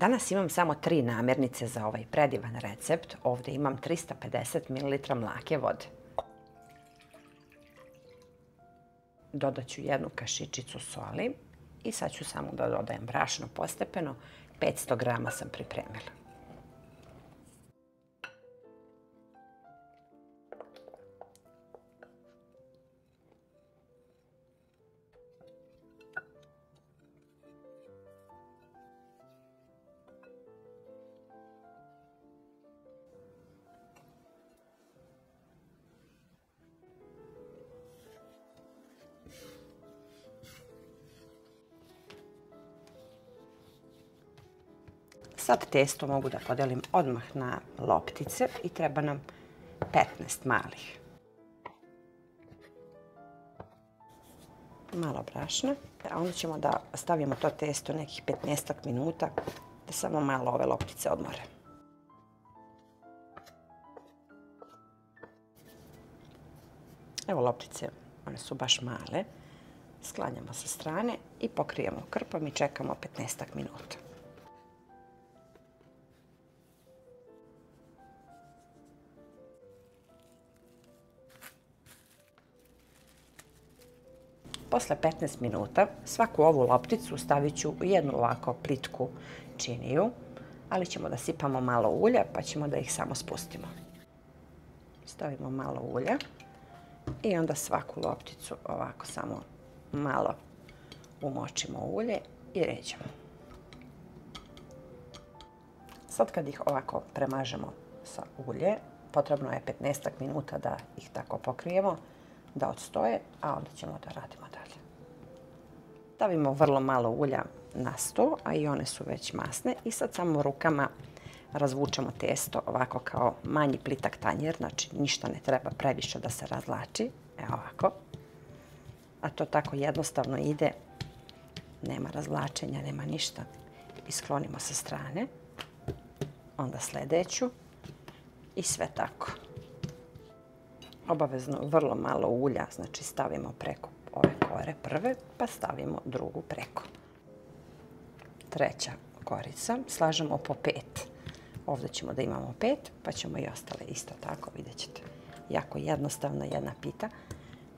Danas imam samo 3 namirnice za ovaj predivan recept. Ovdje imam 350 ml mlake vode. Dodat ću 1 kašičicu soli i sad ću samo da dodajem brašno postepeno. 500 grama sam pripremila. Sad testo mogu da podelim odmah na loptice i treba nam 15 malih. Malo brašna, a onda ćemo da stavimo to testo nekih 15 minuta da samo malo ove loptice odmore. Evo loptice, one su baš male. Sklanjamo sa strane i pokrijemo krpom i čekamo 15 minuta. Posle 15 minuta svaku ovu lopticu stavit ću u jednu ovako plitku činiju, ali ćemo da sipamo malo ulja pa ćemo da ih samo spustimo. Stavimo malo ulja i onda svaku lopticu ovako samo malo umočimo u ulje i ređemo. Sad kad ih ovako premažemo sa ulje, potrebno je 15 minuta da ih tako pokrijemo, da odstoje, a onda ćemo da radimo dalje. Stavimo vrlo malo ulja na sto, a i one su već masne i sad samo rukama razvučemo testo ovako kao manji plitak tanjir, znači ništa ne treba previše da se razvlači, evo ovako. A to tako jednostavno ide, nema razvlačenja, nema ništa. I sklonimo sa strane, onda sljedeću i sve tako. Obavezno vrlo malo ulja, znači stavimo preko ove kore prve, pa stavimo drugu preko. Treća korica, slažemo po 5. Ovdje ćemo da imamo 5, pa ćemo i ostale isto tako, vidjet ćete. Jako jednostavna jedna pita.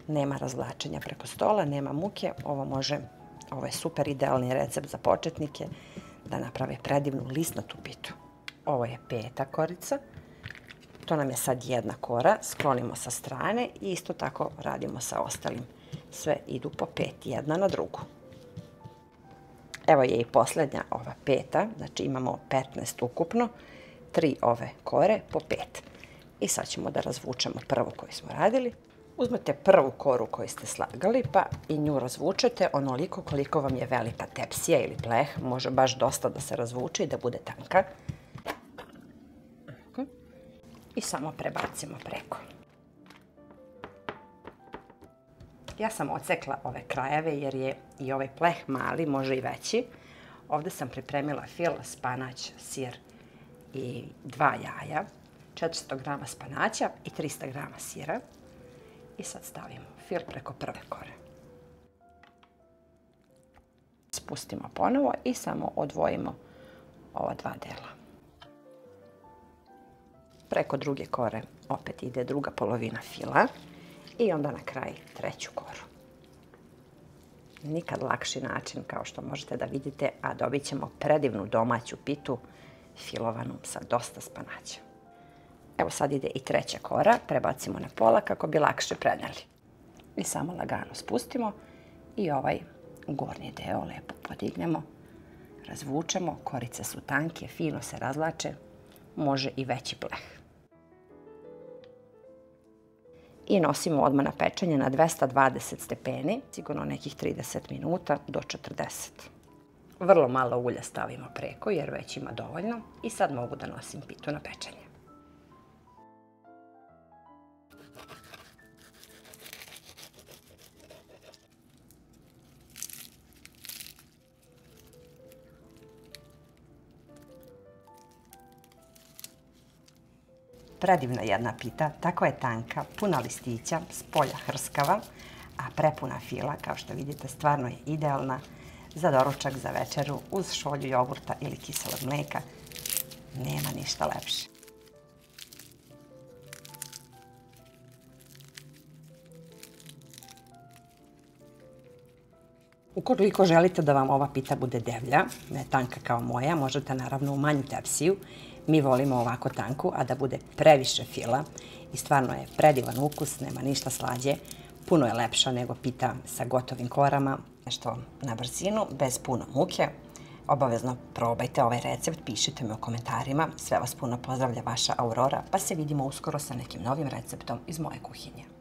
Nema razvlačenja preko stola, nema muke. Ovo je super idealni recept za početnike da naprave predivnu lisnatu pitu. Ovo je 5. korica. To nam je sad jedna kora, sklonimo sa strane i isto tako radimo sa ostalim. Sve idu po 5, jedna na drugu. Evo je i posljednja ova 5, znači imamo 15 ukupno, 3 ove kore po 5. I sad ćemo da razvučemo prvu koju smo radili. Uzmete prvu koru koju ste slagali pa i nju razvučete onoliko koliko vam je velika tepsija ili pleh. Može baš dosta da se razvuče i da bude tanka. I samo prebacimo preko. Ja sam odsekla ove krajeve jer je i ovaj pleh mali, može i veći. Ovdje sam pripremila fil, spanać, sir i 2 jaja, 400 grama spanaća i 300 grama sira. I sad stavimo fil preko prve kore. Spustimo ponovo i samo odvojimo ova 2 dela. Preko druge kore opet ide druga polovina fila i onda na kraj treću koru. Nikad lakši način kao što možete da vidite, a dobit ćemo predivnu domaću pitu filovanu sa dosta spanaća. Evo sad ide i treća kora, prebacimo na pola kako bi lakše preneli. I samo lagano spustimo i ovaj gornji deo lepo podignemo, razvučemo, korice su tanke, fino se razvlače, može i veći pleh. I nosimo odmah na pečenje na 220 stepeni, sigurno nekih 30 minuta do 40. Vrlo malo ulja stavimo preko jer već ima dovoljno i sad mogu da nosim pitu na pečenje. Predivna jedna pita, tako je tanka, puna listića, s polja hrskava, a prepuna fila, kao što vidite, stvarno je idealna za doručak, za večeru, uz šolju jogurta ili kiselog mlijeka. Nema ništa lepše. Ukoliko želite da vam ova pita bude deblja, ne tanka kao moja, možete naravno u manju tepsiju. Mi volimo ovako tanku, a da bude previše fila i stvarno je predivan ukus, nema ništa slađe. Puno je lepša nego pita sa gotovim korama. Nešto na brzinu, bez puno muke. Obavezno probajte ovaj recept, pišite mi u komentarima. Sve vas puno pozdravlja vaša Aurora, pa se vidimo uskoro sa nekim novim receptom iz moje kuhinje.